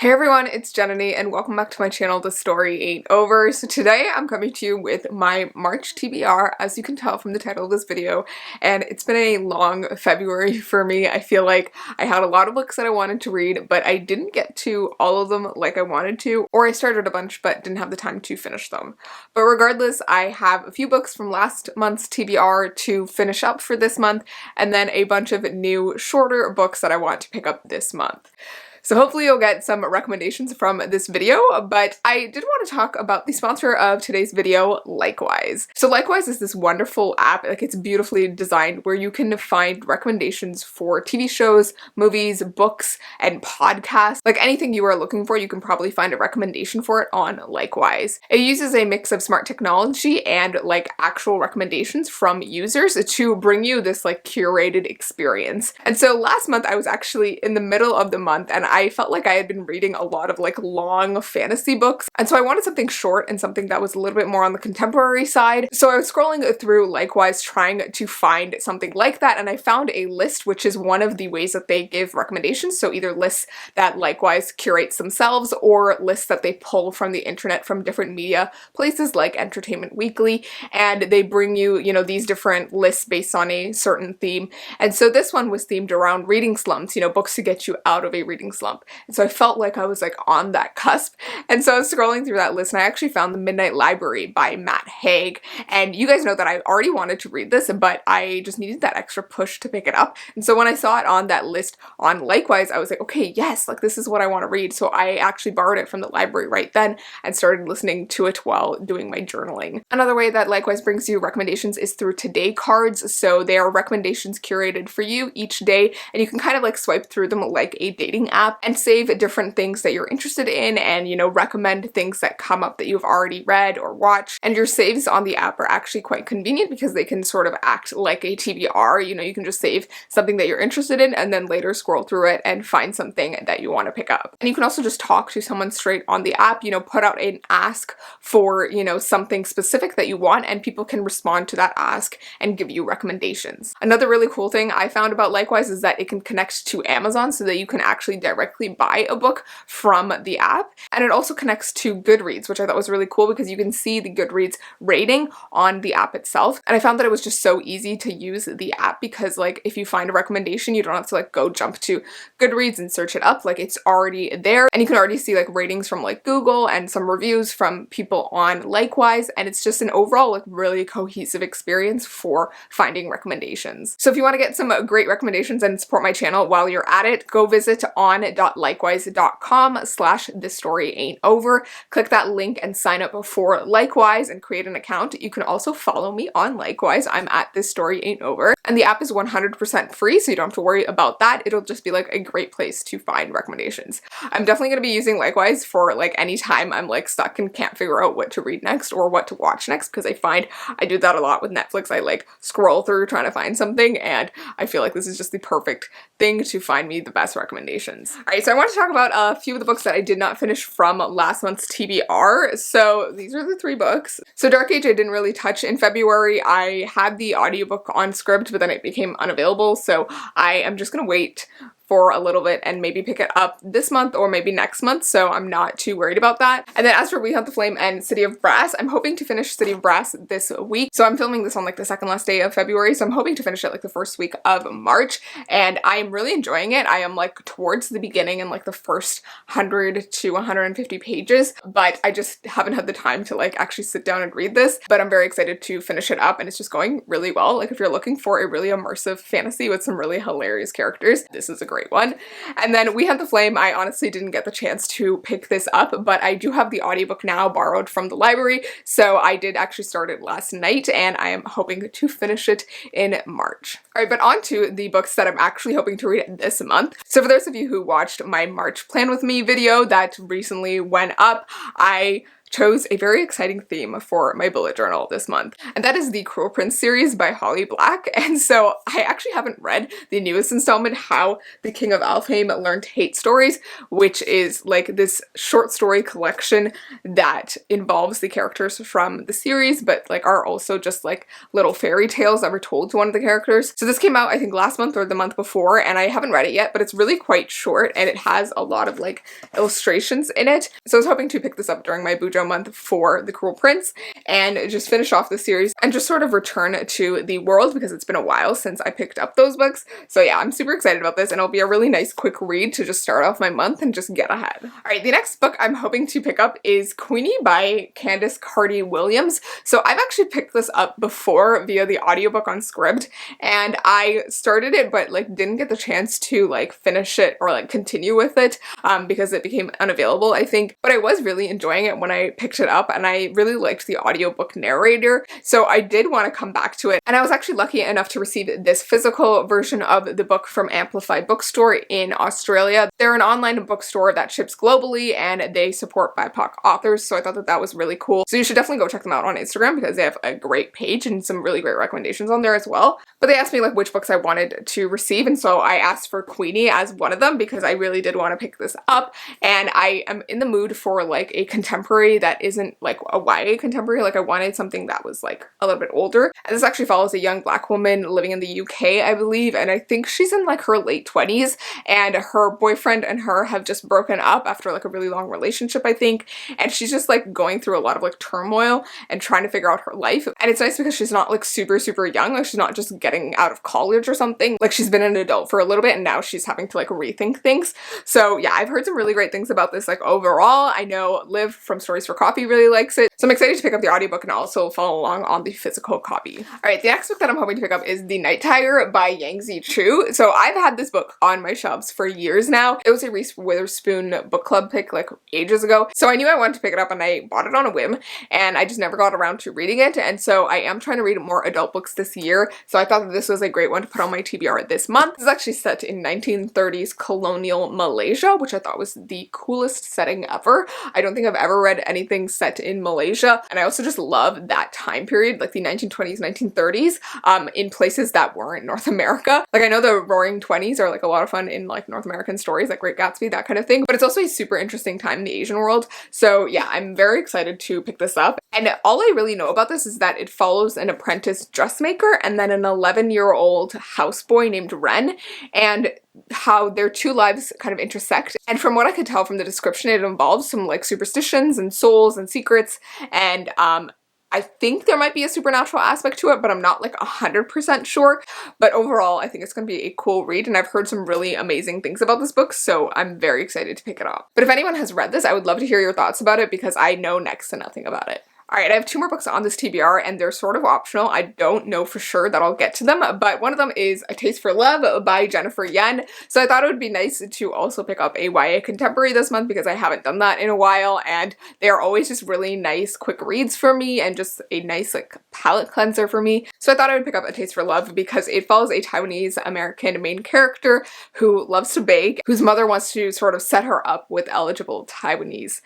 Hey everyone, it's Jananie and welcome back to my channel, The Story Ain't Over. So today I'm coming to you with my March TBR, as you can tell from the title of this video, and it's been a long February for me. I feel like I had a lot of books that I wanted to read, but I didn't get to all of them like I wanted to, or I started a bunch but didn't have the time to finish them. But regardless, I have a few books from last month's TBR to finish up for this month, and then a bunch of new, shorter books that I want to pick up this month. So hopefully you'll get some recommendations from this video, but I did want to talk about the sponsor of today's video, Likewise. So Likewise is this wonderful app, like it's beautifully designed, where you can find recommendations for TV shows, movies, books, and podcasts. Like anything you are looking for, you can probably find a recommendation for it on Likewise. It uses a mix of smart technology and like actual recommendations from users to bring you this like curated experience. And so last month I was actually in the middle of the month and I felt like I had been reading a lot of like long fantasy books, and so I wanted something short and something that was a little bit more on the contemporary side. So I was scrolling through Likewise trying to find something like that, and I found a list, which is one of the ways that they give recommendations. So either lists that Likewise curates themselves or lists that they pull from the internet from different media places like Entertainment Weekly, and they bring you, these different lists based on a certain theme. And so this one was themed around reading slumps, books to get you out of a reading slump. And so I felt like I was like on that cusp. And so I was scrolling through that list and I actually found The Midnight Library by Matt Haig. And you guys know that I already wanted to read this, but I just needed that extra push to pick it up. And so when I saw it on that list on Likewise, I was like, okay, yes, like this is what I want to read. So I actually borrowed it from the library right then and started listening to it while doing my journaling. Another way that Likewise brings you recommendations is through Today cards. So they are recommendations curated for you each day, and you can kind of like swipe through them like a dating app and save different things that you're interested in and, recommend things that come up that you've already read or watched. And your saves on the app are actually quite convenient because they can sort of act like a TBR. You can just save something that you're interested in and then later scroll through it and find something that you want to pick up. And you can also just talk to someone straight on the app, put out an ask for, something specific that you want, and people can respond to that ask and give you recommendations. Another really cool thing I found about Likewise is that it can connect to Amazon so that you can actually directly buy a book from the app. And it also connects to Goodreads, which I thought was really cool because you can see the Goodreads rating on the app itself. And I found that it was just so easy to use the app because like if you find a recommendation, you don't have to like go jump to Goodreads and search it up. Like it's already there and you can already see like ratings from like Google and some reviews from people on Likewise, and it's just an overall like really cohesive experience for finding recommendations. So if you want to get some great recommendations and support my channel while you're at it, go visit on.likewise.com/thisstoryaintover. Click that link and sign up for Likewise and create an account. You can also follow me on Likewise. I'm at thisstoryaintover, and the app is 100% free, so you don't have to worry about that. It'll just be like a great place to find recommendations. I'm definitely going to be using Likewise for like any time I'm like stuck and can't figure out what to read next or what to watch next, because I find I do that a lot with Netflix. I like scroll through trying to find something, and I feel like this is just the perfect thing to find me the best recommendations. Alright, so I want to talk about a few of the books that I did not finish from last month's TBR. So these are the 3 books. So Dark Age I didn't really touch. In February I had the audiobook on Scribd, but then it became unavailable, so I am just gonna wait for a little bit and maybe pick it up this month or maybe next month, so I'm not too worried about that. And then as for We Hunt the Flame and City of Brass, I'm hoping to finish City of Brass this week. So I'm filming this on like the second last day of February, so I'm hoping to finish it like the first week of March, and I am really enjoying it. I am like towards the beginning in like the first 100 to 150 pages, but I just haven't had the time to like actually sit down and read this, but I'm very excited to finish it up, and it's just going really well. Like if you're looking for a really immersive fantasy with some really hilarious characters, this is a great one. And then We Hunt the Flame, I honestly didn't get the chance to pick this up, but I do have the audiobook now borrowed from the library, so I did actually start it last night and I am hoping to finish it in March. Alright, but on to the books that I'm actually hoping to read this month. So for those of you who watched my March Plan With Me video that recently went up, I chose a very exciting theme for my bullet journal this month, and that is the Cruel Prince series by Holly Black. And so I actually haven't read the newest installment, How the King of Alfheim Learned Hate Stories, which is like this short story collection that involves the characters from the series, but like are also just like little fairy tales that were told to one of the characters. So this came out I think last month or the month before, and I haven't read it yet, but it's really quite short and it has a lot of like illustrations in it. So I was hoping to pick this up during my Bujo month for The Cruel Prince and just finish off the series and just sort of return to the world because it's been a while since I picked up those books. So yeah, I'm super excited about this and it'll be a really nice quick read to just start off my month and just get ahead. Alright, the next book I'm hoping to pick up is Queenie by Candice Carty Williams. So I've actually picked this up before via the audiobook on Scribd, and I started it but like didn't get the chance to like finish it or like continue with it because it became unavailable, I think. But I was really enjoying it when I picked it up and I really liked the audiobook narrator, so I did want to come back to it. And I was actually lucky enough to receive this physical version of the book from Amplify Bookstore in Australia. They're an online bookstore that ships globally and they support BIPOC authors, so I thought that that was really cool. So you should definitely go check them out on Instagram because they have a great page and some really great recommendations on there as well. But they asked me like which books I wanted to receive, and so I asked for Queenie as one of them because I really did want to pick this up, and I am in the mood for like a contemporary that isn't like a YA contemporary. Like I wanted something that was like a little bit older, and this actually follows a young black woman living in the UK, I believe, and I think she's in like her late 20s, and her boyfriend and her have just broken up after like a really long relationship, I think, and she's just like going through a lot of like turmoil and trying to figure out her life. And it's nice because she's not like super young, like she's not just getting out of college or something, like she's been an adult for a little bit and now she's having to like rethink things. So yeah, I've heard some really great things about this. Like overall, I know Liv from Stories for Coffee really likes it, so I'm excited to pick up the audiobook and also follow along on the physical copy. Alright, the next book that I'm hoping to pick up is The Night Tiger by Yangzi Chu. So I've had this book on my shelves for years now. It was a Reese Witherspoon book club pick like ages ago, so I knew I wanted to pick it up and I bought it on a whim, and I just never got around to reading it. And so I am trying to read more adult books this year, so I thought that this was a great one to put on my TBR this month. This is actually set in 1930s colonial Malaysia, which I thought was the coolest setting ever. I don't think I've ever read anything set in Malaysia, and I also just love that time period, like the 1920s, 1930s, in places that weren't North America. Like I know the Roaring 20s are like a lot of fun in like North American stories, like Great Gatsby, that kind of thing, but it's also a super interesting time in the Asian world. So yeah, I'm very excited to pick this up. And all I really know about this is that it follows an apprentice dressmaker and then an 11-year-old houseboy named Ren, and how their two lives kind of intersect. And from what I could tell from the description, it involves some like superstitions and souls and secrets, and I think there might be a supernatural aspect to it, but I'm not like 100% sure. But overall, I think it's going to be a cool read, and I've heard some really amazing things about this book, so I'm very excited to pick it up. But if anyone has read this, I would love to hear your thoughts about it because I know next to nothing about it. Alright, I have two more books on this TBR and they're sort of optional. I don't know for sure that I'll get to them, but one of them is A Taste for Love by Jennifer Yen. So I thought it would be nice to also pick up a YA contemporary this month because I haven't done that in a while, and they are always just really nice quick reads for me and just a nice like palate cleanser for me. So I thought I would pick up A Taste for Love because it follows a Taiwanese American main character who loves to bake, whose mother wants to sort of set her up with eligible Taiwanese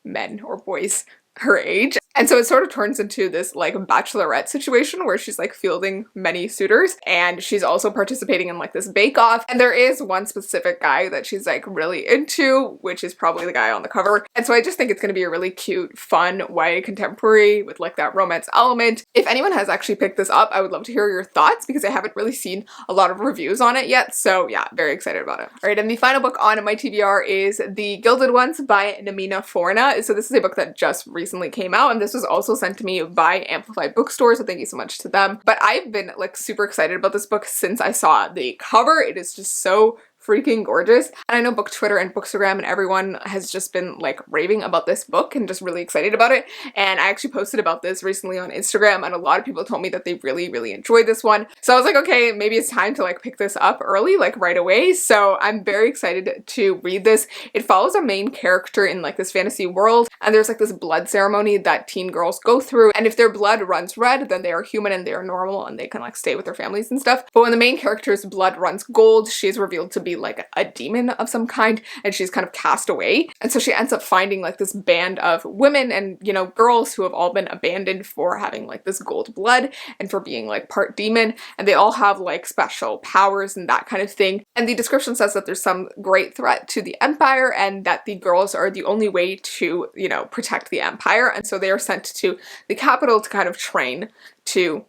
men or boys her age. And so it sort of turns into this like bachelorette situation where she's like fielding many suitors, and she's also participating in like this bake-off, and there is one specific guy that she's like really into, which is probably the guy on the cover. And so I just think it's going to be a really cute, fun YA contemporary with like that romance element. If anyone has actually picked this up, I would love to hear your thoughts because I haven't really seen a lot of reviews on it yet, so yeah, very excited about it. Alright, and the final book on my TBR is The Gilded Ones by Nemina Forna. So this is a book that just recently came out, and this was also sent to me by Amplify Bookstore, so thank you so much to them. But I've been like super excited about this book since I saw the cover. It is just so freaking gorgeous. And I know book Twitter and Bookstagram and everyone has just been like raving about this book and just really excited about it. And I actually posted about this recently on Instagram, and a lot of people told me that they really enjoyed this one. So I was like, okay, maybe it's time to like pick this up early, like right away. So I'm very excited to read this. It follows a main character in like this fantasy world, and there's like this blood ceremony that teen girls go through, and if their blood runs red, then they are human and they are normal and they can like stay with their families and stuff. But when the main character's blood runs gold, she is revealed to be like a demon of some kind, and she's kind of cast away. And so she ends up finding like this band of women and, you know, girls who have all been abandoned for having like this gold blood and for being like part demon, and they all have like special powers and that kind of thing. And the description says that there's some great threat to the empire and that the girls are the only way to, you know, protect the empire. And so they are sent to the capital to kind of train to,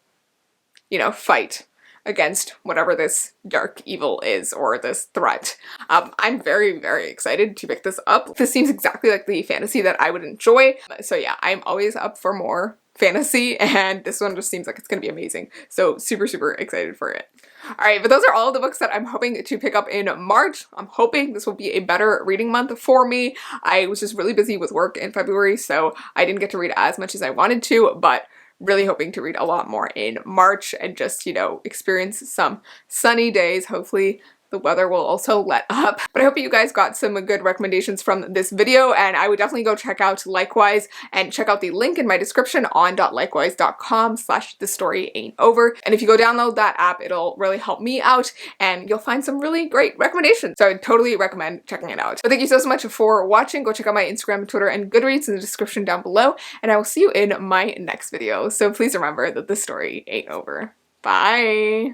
you know, fight against whatever this dark evil is or this threat. I'm very, very excited to pick this up. This seems exactly like the fantasy that I would enjoy. So yeah, I'm always up for more fantasy, and this one just seems like it's gonna be amazing. So super, super excited for it. Alright, but those are all of the books that I'm hoping to pick up in March. I'm hoping this will be a better reading month for me. I was just really busy with work in February, so I didn't get to read as much as I wanted to, but really hoping to read a lot more in March and just, you know, experience some sunny days. Hopefully the weather will also let up. But I hope you guys got some good recommendations from this video, and I would definitely go check out Likewise and check out the link in my description on .likewise.com/thisstoryaintover. And if you go download that app, it'll really help me out and you'll find some really great recommendations. So I would totally recommend checking it out. But thank you so much for watching. Go check out my Instagram, Twitter, and Goodreads in the description down below, and I will see you in my next video. So please remember that the story ain't over. Bye!